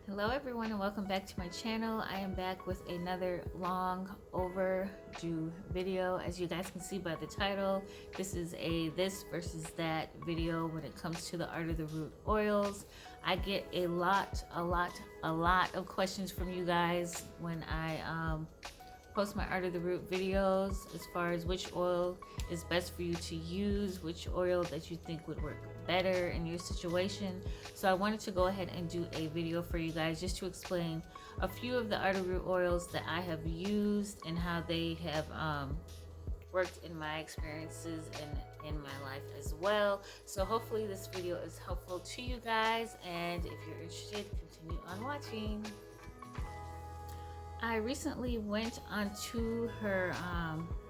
Hello everyone and welcome back to my channel. I am back with another long overdue video. As you guys can see by the title, this is a this versus that video when it comes to the art of the root oils. I get a lot of questions from you guys when I post my art of the root videos as far as which oil is best for you to use, which oil that you think would work better in your situation. So I wanted to go ahead and do a video for you guys just to explain a few of the art of root oils that I have used and how they have worked in my experiences and in my life as well. So hopefully this video is helpful to you guys, and if you're interested, continue on watching. I recently went onto her,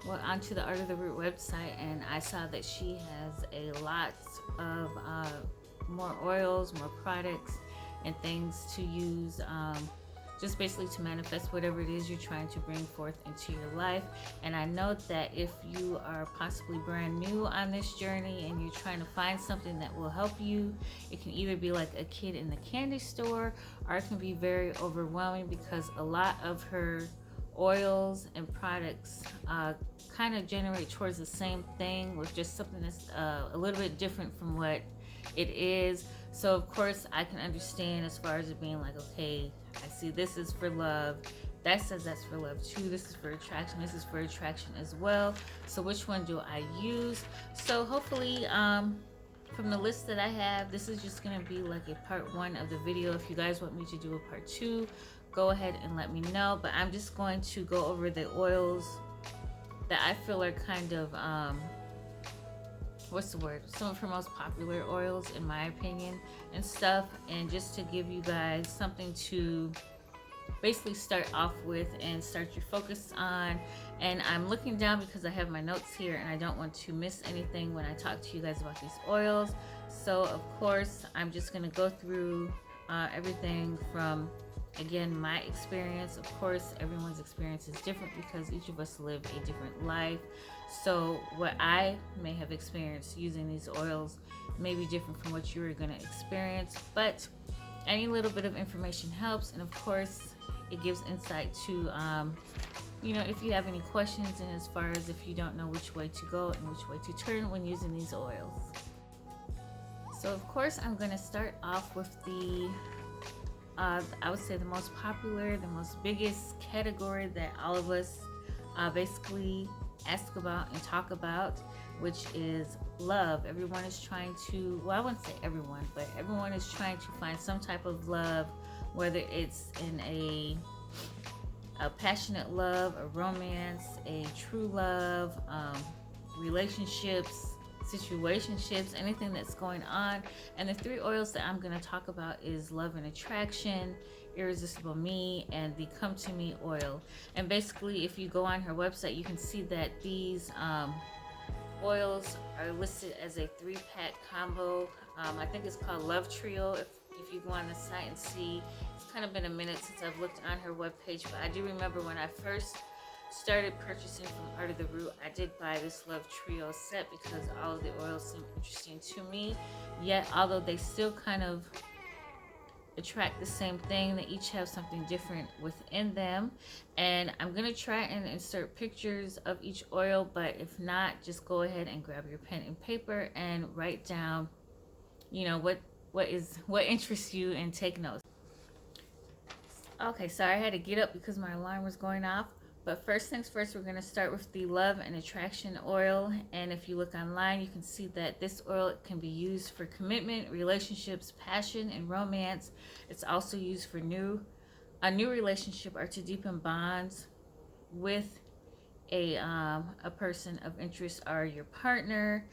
onto the Art of the Root website, and I saw that she has a lot of more oils, more products, and things to use, just basically to manifest whatever it is you're trying to bring forth into your life. And I know that if you are possibly brand new on this journey and you're trying to find something that will help you, it can either be like a kid in the candy store, or it can be very overwhelming, because a lot of her oils and products kind of generate towards the same thing, with just something that's a little bit different from what it is. So of course I can understand as far as it being like, okay, I see this is for love, that says that's for love too, this is for attraction, this is for attraction as well. So which one do I use? So hopefully from the list that I have, this is just going to be like a part 1 of the video. If you guys want me to do a part 2, go ahead and let me know. But I'm just going to go over the oils that I feel are kind of what's the word, some of her most popular oils in my opinion and stuff, and just to give you guys something to basically start off with and start your focus on. And I'm looking down because I have my notes here and I don't want to miss anything when I talk to you guys about these oils. So of course I'm just going to go through everything from, again, my experience. Of course everyone's experience is different because each of us live a different life. So what I may have experienced using these oils may be different from what you are going to experience, but any little bit of information helps. And of course it gives insight to you know, if you have any questions, and as far as if you don't know which way to go and which way to turn when using these oils. So of course I'm going to start off with the I would say the most popular, the most biggest category that all of us basically ask about and talk about, which is love. Everyone is trying to, well, I wouldn't say everyone, but everyone is trying to find some type of love, whether it's in a passionate love, a romance, a true love, relationships, situationships, anything that's going on. And the 3 oils that I'm going to talk about is Love and Attraction, Irresistible Me, and the Come to Me oil. And basically if you go on her website, you can see that these oils are listed as a 3-pack combo. I think it's called Love Trio. If you go on the site and see, it's kind of been a minute since I've looked on her webpage, but I do remember when I first started purchasing from Art of the Root, I did buy this Love Trio set because all of the oils seem interesting to me. Yet although they still kind of attract the same thing, they each have something different within them. And I'm gonna try and insert pictures of each oil, but if not, just go ahead and grab your pen and paper and write down, you know, what interests you, and take notes. Okay, sorry, I had to get up because my alarm was going off. But first things first, we're going to start with the Love and Attraction oil. And if you look online, you can see that this oil can be used for commitment, relationships, passion, and romance. It's also used for a new relationship, or to deepen bonds with a person of interest or your partner.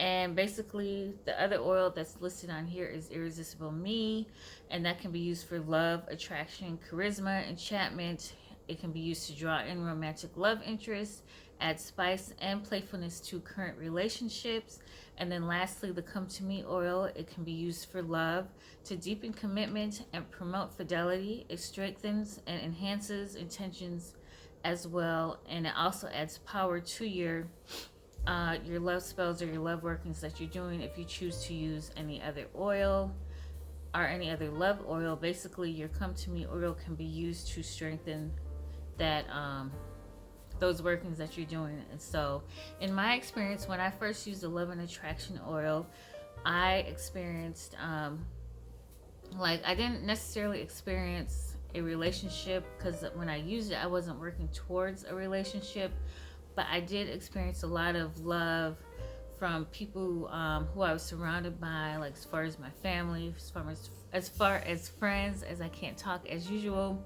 And basically the other oil that's listed on here is Irresistible Me, and that can be used for love, attraction, charisma, enchantment. It can be used to draw in romantic love interest, add spice and playfulness to current relationships. And then lastly, the Come to Me oil, it can be used for love, to deepen commitment and promote fidelity. It strengthens and enhances intentions as well, and it also adds power to your love spells or your love workings that you're doing if you choose to use any other oil. or any other love oil, basically your come to me oil can be used to strengthen that those workings that you're doing. And so in my experience, when I first used the love and attraction oil, I experienced like I didn't necessarily experience a relationship, because when I used it I wasn't working towards a relationship, but I did experience a lot of love from people who I was surrounded by, like as far as my family, as far as friends, as I can't talk as usual.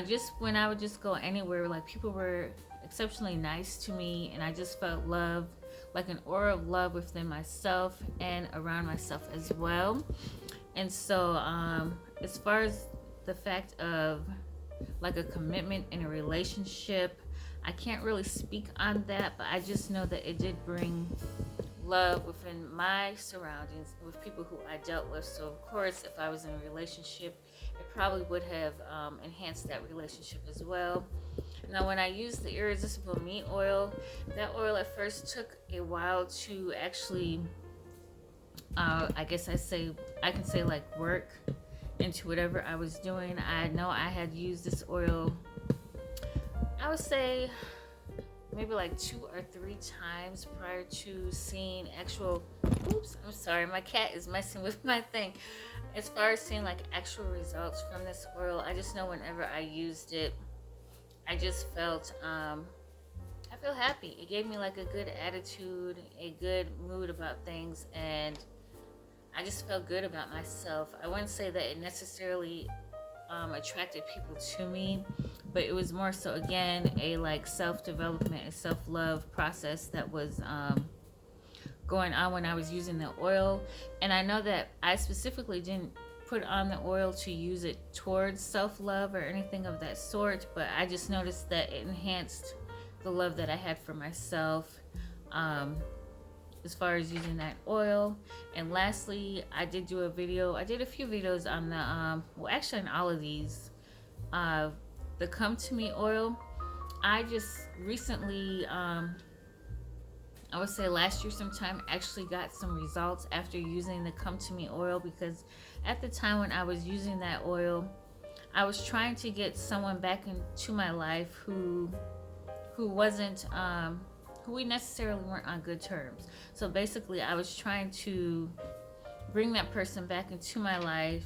Just when I would just go anywhere, like people were exceptionally nice to me, and I just felt love, like an aura of love within myself and around myself as well. And so, as far as the fact of like a commitment in a relationship, I can't really speak on that, but I just know that it did bring love within my surroundings with people who I dealt with. So of course, if I was in a relationship, it probably would have enhanced that relationship as well. Now, when I used the Irresistible Me oil, that oil at first took a while to actually, I guess I can say like work into whatever I was doing. I know I had used this oil, I would say maybe like 2 or 3 times prior to seeing actual, oops, I'm sorry, my cat is messing with my thing. As far as seeing like actual results from this oil, I just know whenever I used it, I just felt I feel happy. It gave me like a good attitude, a good mood about things, and I just felt good about myself. I wouldn't say that it necessarily attracted people to me, but it was more so, again, a like self-development and self-love process that was going on when I was using the oil. And I know that I specifically didn't put on the oil to use it towards self-love or anything of that sort, but I just noticed that it enhanced the love that I had for myself, as far as using that oil. And lastly, I did a few videos on the well, actually on all of these, the Come To Me oil. I just recently, I would say last year sometime, actually got some results after using the Come To Me oil, because at the time when I was using that oil, I was trying to get someone back into my life who wasn't who we necessarily weren't on good terms. So basically, I was trying to bring that person back into my life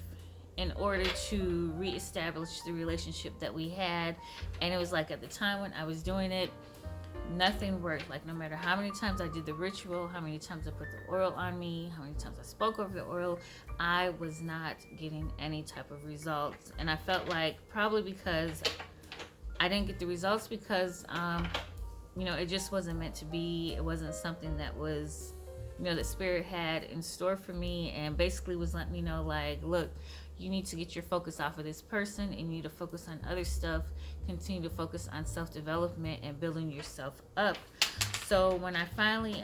in order to reestablish the relationship that we had. And it was like, at the time when I was doing it, nothing worked. Like, no matter how many times I did the ritual, how many times I put the oil on me, how many times I spoke over the oil, I was not getting any type of results. And I felt like probably because I didn't get the results because it just wasn't meant to be. It wasn't something that was, that Spirit had in store for me, and basically was letting me know, like, look, you need to get your focus off of this person and you need to focus on other stuff. Continue to focus on self-development and building yourself up. So when I finally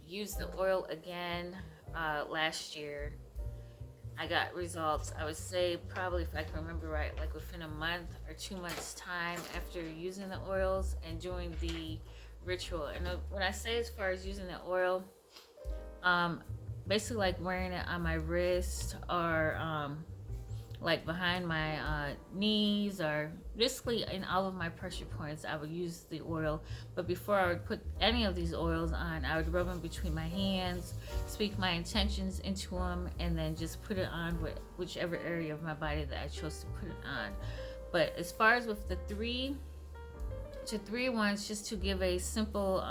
used the oil again last year, I got results. I would say probably, if I can remember right, like within a month or 2 months time after using the oils and doing the ritual. And when I say as far as using the oil, basically like wearing it on my wrist, or like behind my knees, or basically in all of my pressure points, I would use the oil. But before I would put any of these oils on, I would rub them between my hands, speak my intentions into them, and then just put it on with whichever area of my body that I chose to put it on. But as far as with the 3 ones, just to give a simple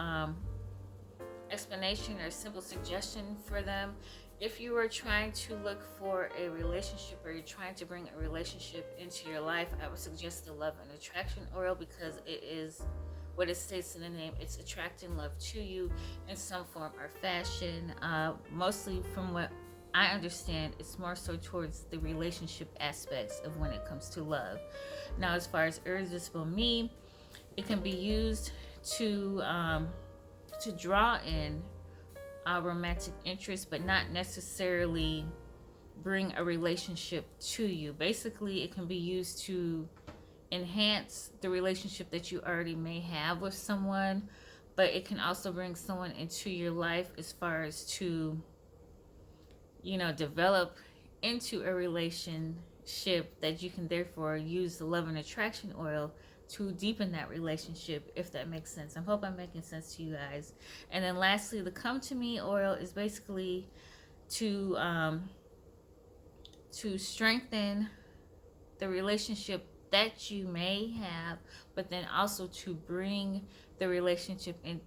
explanation or simple suggestion for them, if you are trying to look for a relationship, or you're trying to bring a relationship into your life, I would suggest the Love and Attraction oil, because it is what it states in the name. It's attracting love to you in some form or fashion. Mostly from what I understand, it's more so towards the relationship aspects of when it comes to love. Now, as far as Irresistible Me, it can be used to draw in romantic interest, but not necessarily bring a relationship to you. Basically, it can be used to enhance the relationship that you already may have with someone, but it can also bring someone into your life as far as to develop into a relationship, that you can therefore use the love and attraction oil to deepen that relationship, if that makes sense. I hope I'm making sense to you guys. And then lastly, the come to me oil is basically to strengthen the relationship that you may have, but then also to bring the relationship in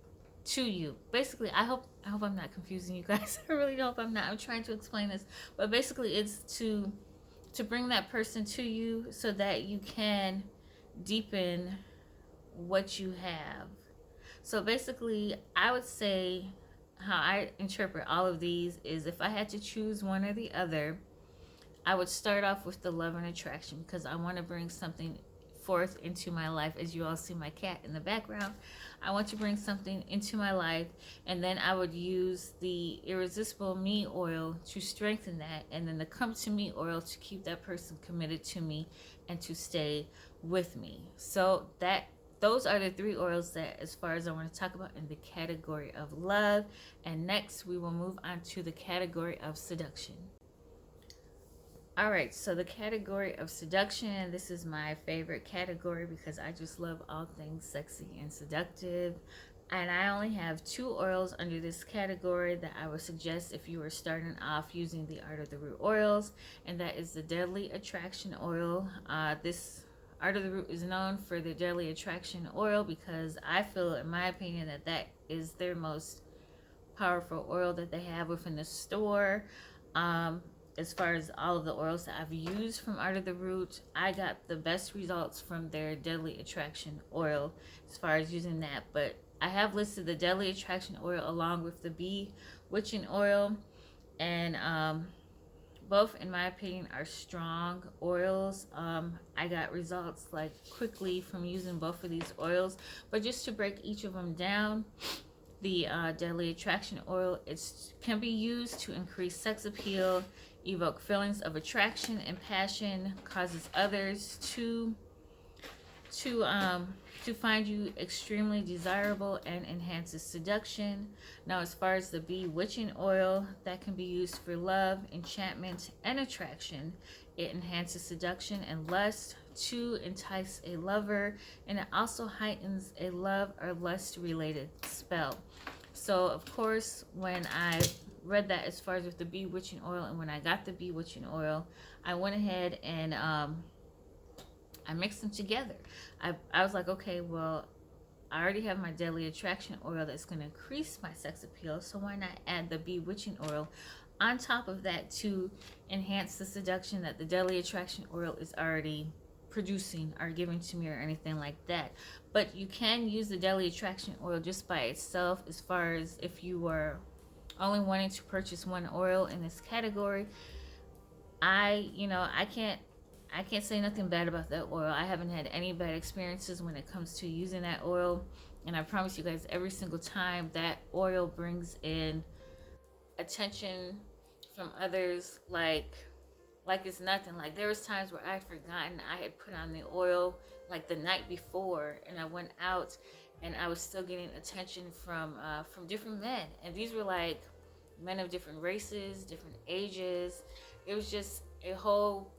to you. Basically, I hope I'm not confusing you guys. I really hope I'm not. I'm trying to explain this, but basically it's to bring that person to you so that you can deepen what you have. So basically, I would say how I interpret all of these is, if I had to choose one or the other, I would start off with the love and attraction, because I want to bring something forth into my life. As you all see my cat in the background, I want to bring something into my life, and then I would use the irresistible me oil to strengthen that, and then the come to me oil to keep that person committed to me and to stay with me. So those are the three oils that, as far as I want to talk about in the category of love. And next we will move on to the category of seduction. All right, so the category of seduction, this is my favorite category because I just love all things sexy and seductive. And I only have two oils under this category that I would suggest if you were starting off using the Art of the Root oils, and that is the Deadly Attraction oil. This Art of the Root is known for the Deadly Attraction oil because I feel, in my opinion, that that is their most powerful oil that they have within the store. As far as all of the oils that I've used from Art of the Root, I got the best results from their Deadly Attraction oil as far as using that. But I have listed the Deadly Attraction oil along with the Bee Witching oil, and both, in my opinion, are strong oils. I got results like quickly from using both of these oils. But just to break each of them down, the Deadly Attraction oil, it can be used to increase sex appeal, evoke feelings of attraction and passion, causes others to find you extremely desirable, and enhances seduction. Now, as far as the Bee Witching oil, that can be used for love, enchantment, and attraction. It enhances seduction and lust to entice a lover, and it also heightens a love or lust related spell. So of course, when I read that as far as with the Bee Witching oil, and when I got the Bee Witching oil, I went ahead and I mixed them together. I was like, okay, well, I already have my Deadly Attraction oil that's going to increase my sex appeal, so why not add the Bee Witching oil on top of that to enhance the seduction that the Deadly Attraction oil is already producing or giving to me, or anything like that. But you can use the Deadly Attraction oil just by itself, as far as if you were only wanting to purchase one oil in this category. I can't say nothing bad about that oil. I haven't had any bad experiences when it comes to using that oil, and I promise you guys, every single time that oil brings in attention from others, like it's nothing. Like, there was times where I'd forgotten I had put on the oil like the night before, and I went out and I was still getting attention from different men, and these were like men of different races, different ages. It was just a whole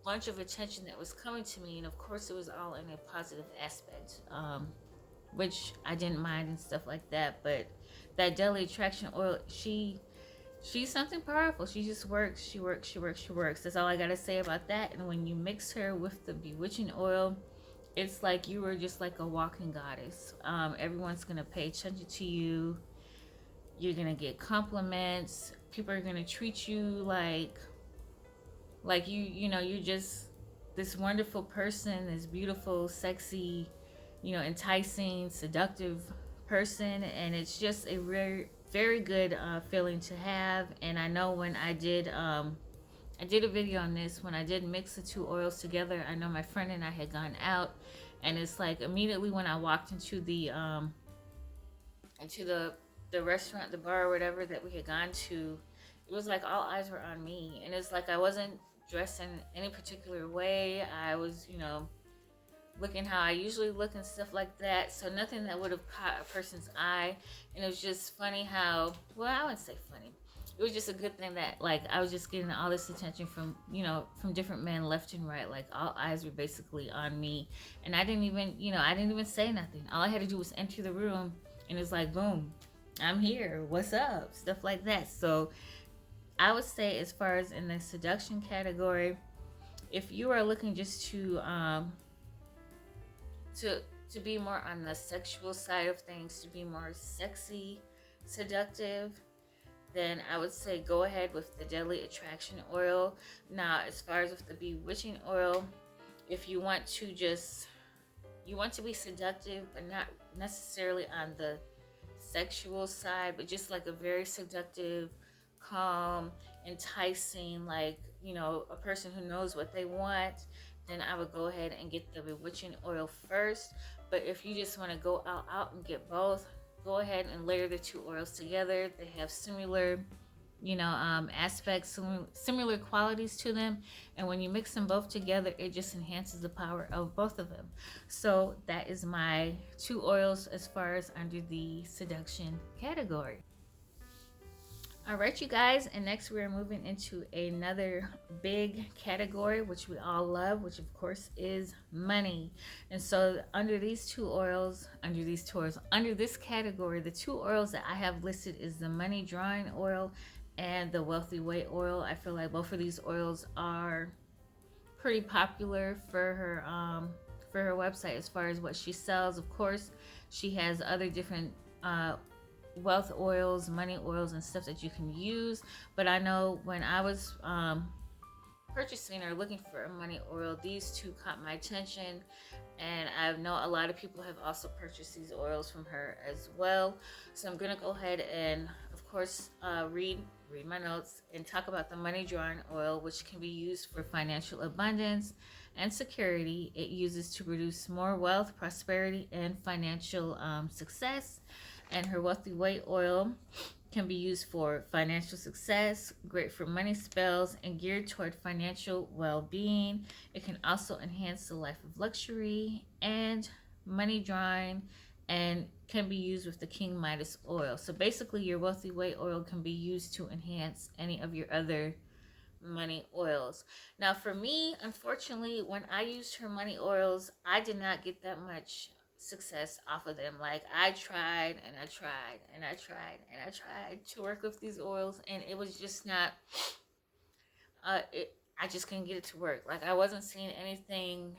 bunch of attention that was coming to me, and of course it was all in a positive aspect, which I didn't mind and stuff like that. But that Deadly Attraction oil, she's something powerful. She just works. She works. That's all I gotta say about that. And when you mix her with the Bewitching oil, it's like you were just like a walking goddess. Everyone's gonna pay attention to you. You're gonna get compliments. People are gonna treat you like you're just this wonderful person, this beautiful, sexy, enticing, seductive person. And it's just a very, very good feeling to have. And I know when I did a video on this, when I did mix the two oils together, I know my friend and I had gone out, and it's like immediately when I walked into the restaurant, the bar or whatever that we had gone to, it was like all eyes were on me. And it's like I wasn't dressed in any particular way. I was, looking how I usually look and stuff like that. So nothing that would have caught a person's eye. And it was just funny how, well, I wouldn't say funny. it was just a good thing that like I was just getting all this attention from, you know, from different men left and right. Like all eyes were basically on me, and I didn't even, you know, I didn't even say nothing. All I had to do was enter the room, and it's like boom, I'm here. What's up? Stuff like that. So I would say, as far as in the seduction category, if you are looking just to be more on the sexual side of things, to be more sexy, seductive, then I would say go ahead with the Deadly Attraction oil. Now, as far as with the Bewitching oil, if you want to be seductive, but not necessarily on the sexual side, but just like a very seductive, calm, enticing, like, you know, a person who knows what they want, then I would go ahead and get the Bewitching oil first. But if you just want to go out and get both, go ahead and layer the two oils together. They have similar, you know, aspects, similar qualities to them, and when you mix them both together, it just enhances the power of both of them. So that is my two oils as far as under the seduction category. All right, you guys, and next we are moving into another big category, which we all love, which of course is money. And so under this category, the two oils that I have listed is the money drawing oil and the wealthy weight oil. I feel like both of these oils are pretty popular for her website as far as what she sells. Of course, she has other different wealth oils, money oils, and stuff that you can use. But I know when I was purchasing or looking for a money oil, these two caught my attention, and I know a lot of people have also purchased these oils from her as well. So I'm gonna go ahead and, of course, read my notes and talk about the money drawing oil, which can be used for financial abundance and security. It uses to produce more wealth, prosperity, and financial success. And her wealthy weight oil can be used for financial success, great for money spells, and geared toward financial well-being. It can also enhance the life of luxury and money drawing, and can be used with the King Midas oil. So basically, your wealthy weight oil can be used to enhance any of your other money oils. Now, for me, unfortunately, when I used her money oils, I did not get that much success off of them. Like, I tried and I tried and I tried and I tried to work with these oils, and it was just not I just couldn't get it to work. Like, I wasn't seeing anything,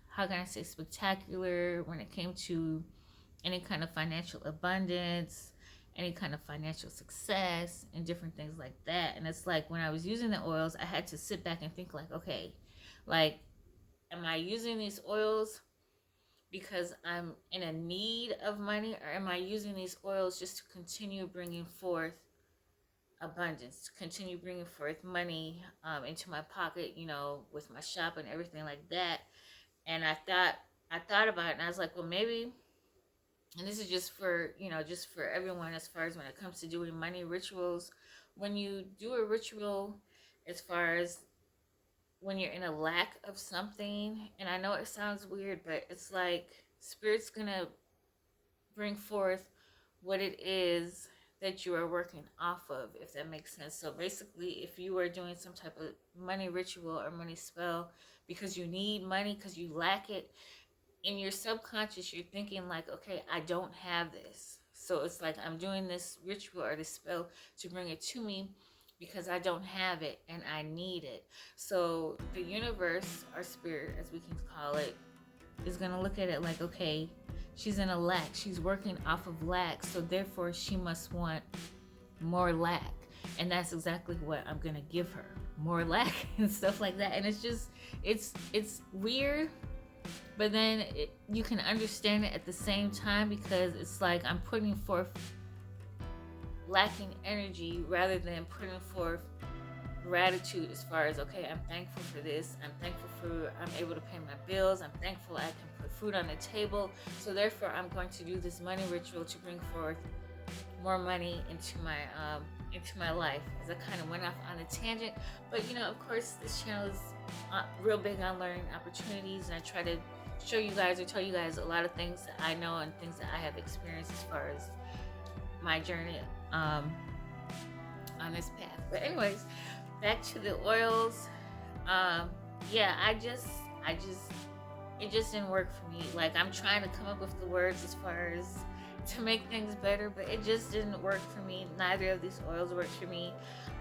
how can I say, spectacular when it came to any kind of financial abundance, any kind of financial success, and different things like that. And it's like, when I was using the oils, I had to sit back and think like, okay, like, am I using these oils because I'm in a need of money, or am I using these oils just to continue bringing forth abundance, to continue bringing forth money into my pocket, you know, with my shop and everything like that? And I thought about it, and I was like, well, maybe, and this is just for, you know, just for everyone, as far as when it comes to doing money rituals, when you do a ritual, as far as when you're in a lack of something, and I know it sounds weird, but it's like Spirit's gonna bring forth what it is that you are working off of, if that makes sense. So basically, if you are doing some type of money ritual or money spell because you need money, because you lack it, in your subconscious, you're thinking like, okay, I don't have this. So it's like, I'm doing this ritual or this spell to bring it to me because I don't have it and I need it. So the universe, or spirit, as we can call it, is going to look at it like, okay, she's in a lack. She's working off of lack. So therefore, she must want more lack. And that's exactly what I'm going to give her. More lack and stuff like that. And it's just, it's weird. But then you can understand it at the same time, because it's like I'm putting forth lacking energy rather than putting forth gratitude, as far as, okay, I'm thankful for this. I'm thankful for I'm able to pay my bills. I'm thankful I can put food on the table. So therefore, I'm going to do this money ritual to bring forth more money into my life. As I kind of went off on a tangent, but you know, of course, this channel is real big on learning opportunities, and I try to show you guys or tell you guys a lot of things that I know and things that I have experienced as far as my journey on this path. But anyways, back to the oils. Yeah, it just didn't work for me. Like, I'm trying to come up with the words as far as to make things better, but it just didn't work for me. Neither of these oils worked for me.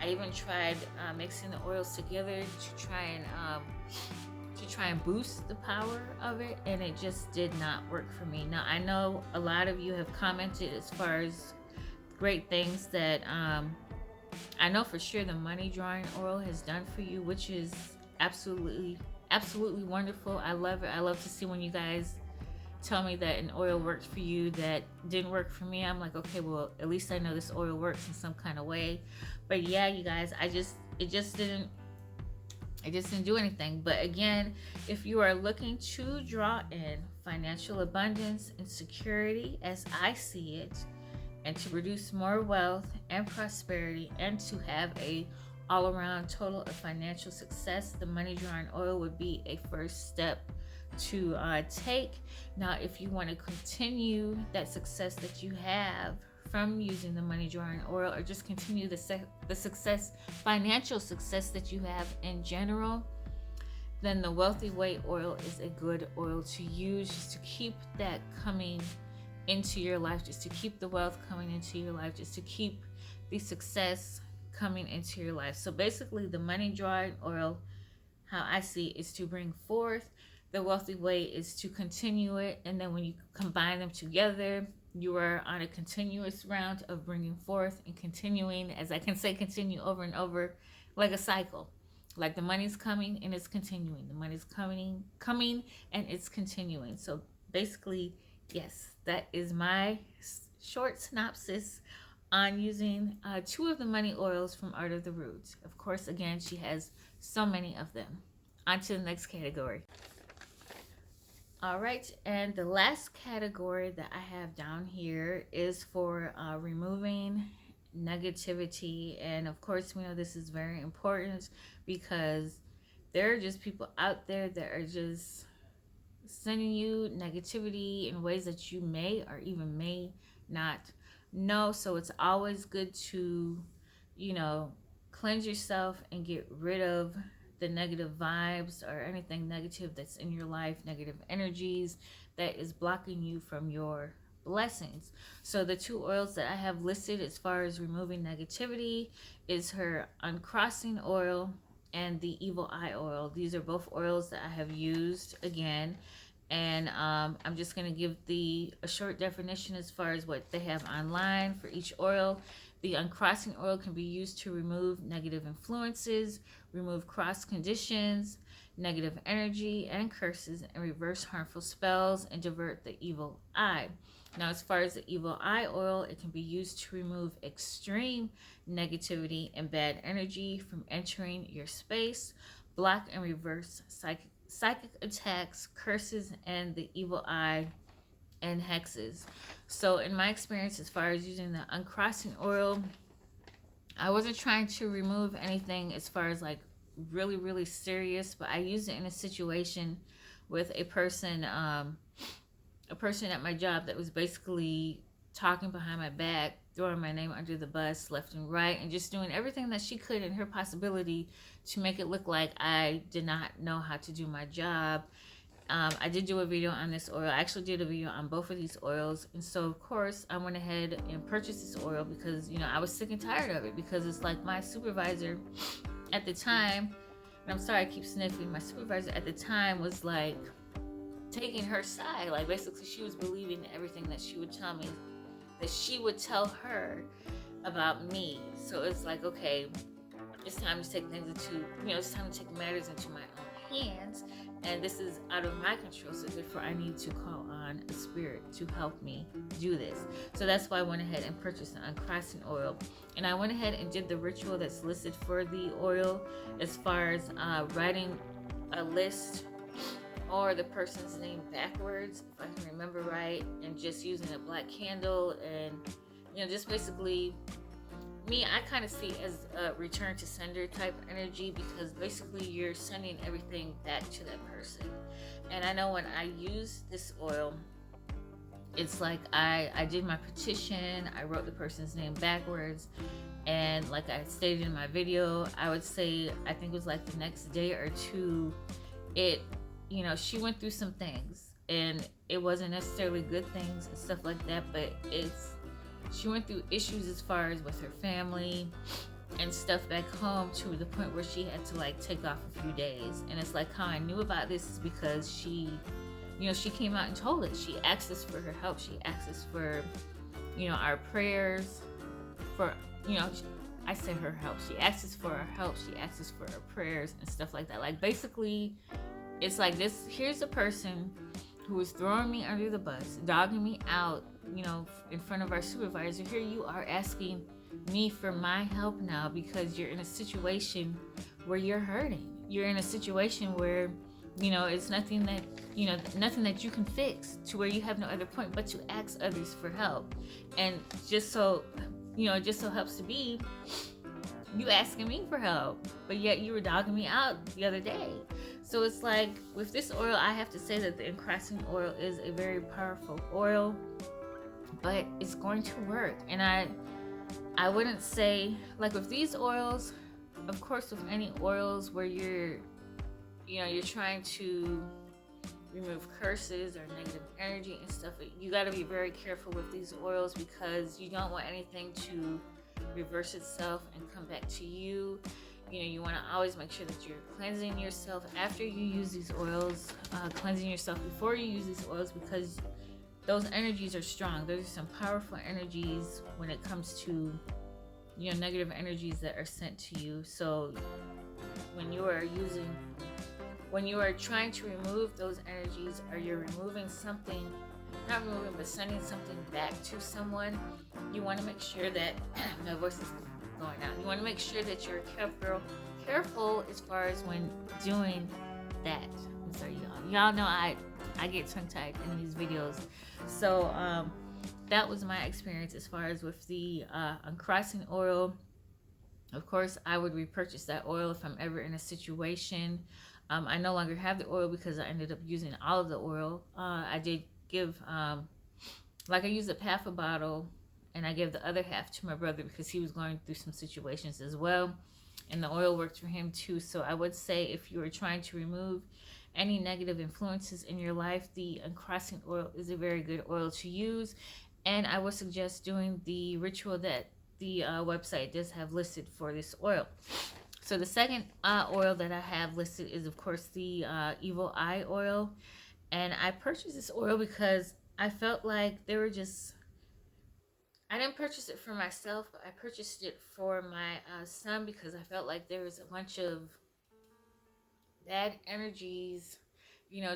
I even tried mixing the oils together to try and boost the power of it, and it just did not work for me. Now, I know a lot of you have commented as far as great things that I know for sure the money drawing oil has done for you, which is absolutely wonderful. I love it. I love to see when you guys tell me that an oil worked for you that didn't work for me. I'm like, okay, well, at least I know this oil works in some kind of way. But yeah, you guys, it just didn't do anything. But again, if you are looking to draw in financial abundance and security as I see it, and to produce more wealth and prosperity, and to have a all-around total of financial success, the money drawing oil would be a first step to take. Now, if you want to continue that success that you have from using the money drawing oil, or just continue the success, financial success that you have in general, then the Wealthy Way oil is a good oil to use, just to keep that coming into your life, just to keep the wealth coming into your life, just to keep the success coming into your life. So basically, the money drawing oil, how I see it, is to bring forth. The Wealthy Way is to continue it, and then when you combine them together, you are on a continuous round of bringing forth and continuing, as I can say, continue over and over, like a cycle. Like the money's coming and it's continuing. The money's coming and it's continuing. So basically, yes, that is my short synopsis on using 2 of the money oils from Art of the Roots. Of course, again, she has so many of them. On to the next category. All right, and the last category that I have down here is for removing negativity. And of course, we know this is very important because there are just people out there that are just sending you negativity in ways that you may or even may not know. So it's always good to, cleanse yourself and get rid of the negative vibes or anything negative that's in your life, negative energies that is blocking you from your blessings. So the 2 oils that I have listed as far as removing negativity is her uncrossing oil and the evil eye oil. These are both oils that I have used again, and I'm just going to give a short definition as far as what they have online for each oil. The uncrossing oil can be used to remove negative influences, remove cross conditions, negative energy and curses, and reverse harmful spells and divert the evil eye. Now, as far as the evil eye oil, it can be used to remove extreme negativity and bad energy from entering your space, block and reverse psychic attacks, curses, and the evil eye and hexes. So in my experience, as far as using the uncrossing oil, I wasn't trying to remove anything as far as like really, really serious, but I used it in a situation with a person at my job that was basically talking behind my back, throwing my name under the bus left and right, and just doing everything that she could in her possibility to make it look like I did not know how to do my job. I did do a video on this oil. I actually did a video on both of these oils. And so, of course, I went ahead and purchased this oil because, I was sick and tired of it, because it's like my supervisor at the time, and I'm sorry I keep sniffing, my supervisor at the time was like taking her side. Like, basically she was believing everything that she would tell me, that she would tell her about me. So it's like, okay, it's time to take things into, it's time to take matters into my own hands. And this is out of my control, so therefore I need to call on a spirit to help me do this. So that's why I went ahead and purchased an uncrossing oil. And I went ahead and did the ritual that's listed for the oil, as far as writing a list or the person's name backwards, if I can remember right, and just using a black candle, and just basically, me, I kind of see as a return to sender type energy, because basically you're sending everything back to that person. And I know when I use this oil, it's like I did my petition, I wrote the person's name backwards, And like I stated in my video, I would say, I think it was like the next day or two, it, she went through some things, and it wasn't necessarily good things and stuff like that, but she went through issues as far as with her family and stuff back home, to the point where she had to like take off a few days. And it's like, how I knew about this is because she came out and told us. She asked us for her help. She asked us for, our prayers, for, I said her help. She asked us for our help. She asked us for our prayers and stuff like that. Like, basically, it's like this. Here's a person who was throwing me under the bus, dogging me out, in front of our supervisor. Here you are asking me for my help now because you're in a situation where you're hurting. You're in a situation where, it's nothing that, nothing that you can fix, to where you have no other point but to ask others for help. And just so helps to be, you asking me for help, but yet you were dogging me out the other day. So it's like, with this oil, I have to say that the increasing oil is a very powerful oil, but it's going to work. And I wouldn't say, like with these oils, of course, with any oils where you're trying to remove curses or negative energy and stuff, you got to be very careful with these oils, because you don't want anything to reverse itself and come back to you. You want to always make sure that you're cleansing yourself after you use these oils, cleansing yourself before you use these oils, because those energies are strong. Those are some powerful energies when it comes to, negative energies that are sent to you. So when you are trying to remove those energies, or you're removing something, not removing, but sending something back to someone, you want to make sure that my voice is going out. You want to make sure that you're careful as far as when doing that. I'm sorry, y'all know I get tongue-tied in these videos. So that was my experience as far as with the uncrossing oil. Of course, I would repurchase that oil if I'm ever in a situation. I no longer have the oil because I ended up using all of the oil. I did give, I used up half a bottle, and I gave the other half to my brother because he was going through some situations as well, and the oil worked for him too. So I would say, if you are trying to remove any negative influences in your life, the uncrossing oil is a very good oil to use. And I would suggest doing the ritual that the website does have listed for this oil. So the second oil that I have listed is, of course, the Evil Eye oil. And I purchased this oil because I felt like they were just... I didn't purchase it for myself, but I purchased it for my son, because I felt like there was a bunch of bad energies,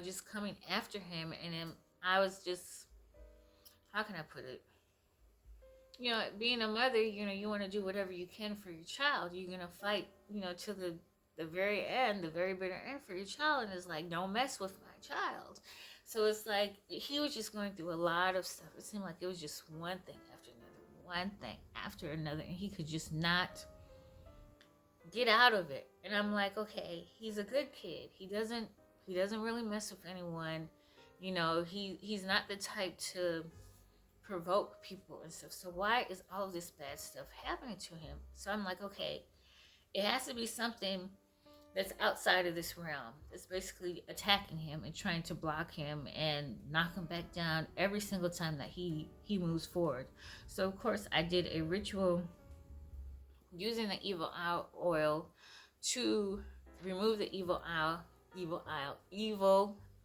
just coming after him. And then I was just... how can I put it? Being a mother, you want to do whatever you can for your child. You're going to fight, to the very end, the very bitter end for your child. And it's like, don't mess with my child. So it's like, he was just going through a lot of stuff. It seemed like it was just one thing after another, one thing after another. And he could just not get out of it. And I'm like, okay, he's a good kid. He doesn't really mess with anyone. He's not the type to provoke people and stuff. So why is all this bad stuff happening to him? So I'm like, okay, it has to be something that's outside of this realm. It's basically attacking him and trying to block him and knock him back down every single time that he moves forward. So of course I did a ritual using the evil oil to remove the evil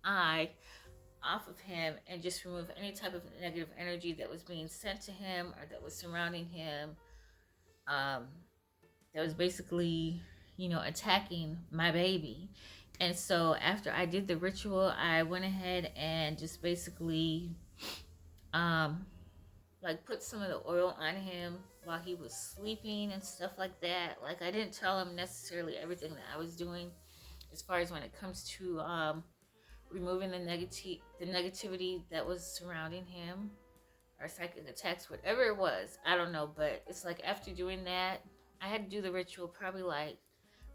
eye off of him, and just remove any type of negative energy that was being sent to him or that was surrounding him, that was basically, attacking my baby. And so after I did the ritual, I went ahead and just basically put some of the oil on him while he was sleeping and stuff like that. Like, I didn't tell him necessarily everything that I was doing as far as when it comes to removing the negativity that was surrounding him, or psychic attacks, whatever it was. I don't know, but it's like, after doing that, I had to do the ritual probably like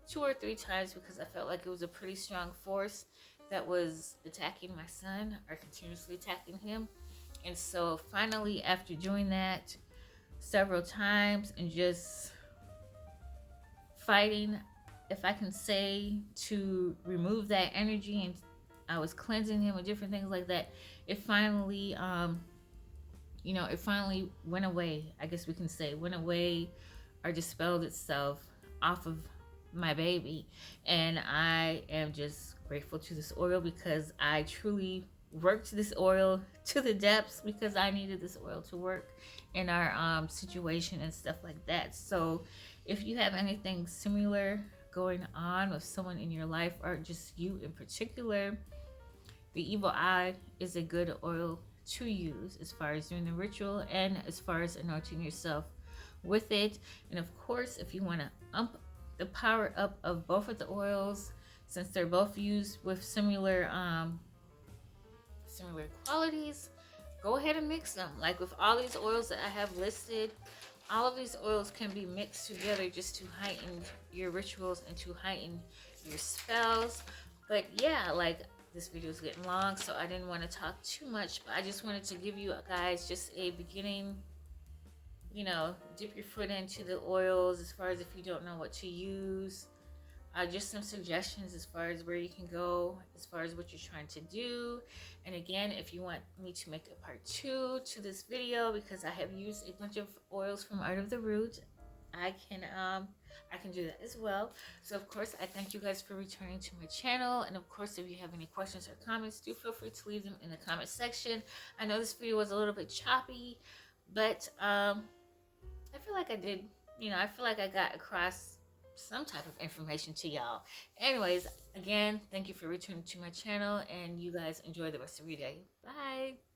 2 or 3 times, because I felt like it was a pretty strong force that was attacking my son, or continuously attacking him. And so finally, after doing that several times and just fighting, if I can say, to remove that energy, and I was cleansing him with different things like that, it finally it finally went away. I guess we can say went away or dispelled itself off of my baby. And I am just grateful to this oil because I truly worked this oil to the depths because I needed this oil to work in our situation and stuff like that. So if you have anything similar going on with someone in your life or just you in particular, the evil eye is a good oil to use as far as doing the ritual and as far as anointing yourself with it. And of course, if you want to ump the power up of both of the oils, since they're both used with similar qualities, go ahead and mix them. Like with all these oils that I have listed, all of these oils can be mixed together just to heighten your rituals and to heighten your spells. But yeah, like, this video is getting long, so I didn't want to talk too much, but I just wanted to give you guys just a beginning, dip your foot into the oils as far as if you don't know what to use. Just some suggestions as far as where you can go, as far as what you're trying to do. And again, if you want me to make a part 2 to this video, because I have used a bunch of oils from Art of the Root, I can do that as well. So of course, I thank you guys for returning to my channel. And of course, if you have any questions or comments, do feel free to leave them in the comment section. I know this video was a little bit choppy, but I feel like I did, I feel like I got across some type of information to y'all. Anyways, again, thank you for returning to my channel, and you guys enjoy the rest of your day. Bye.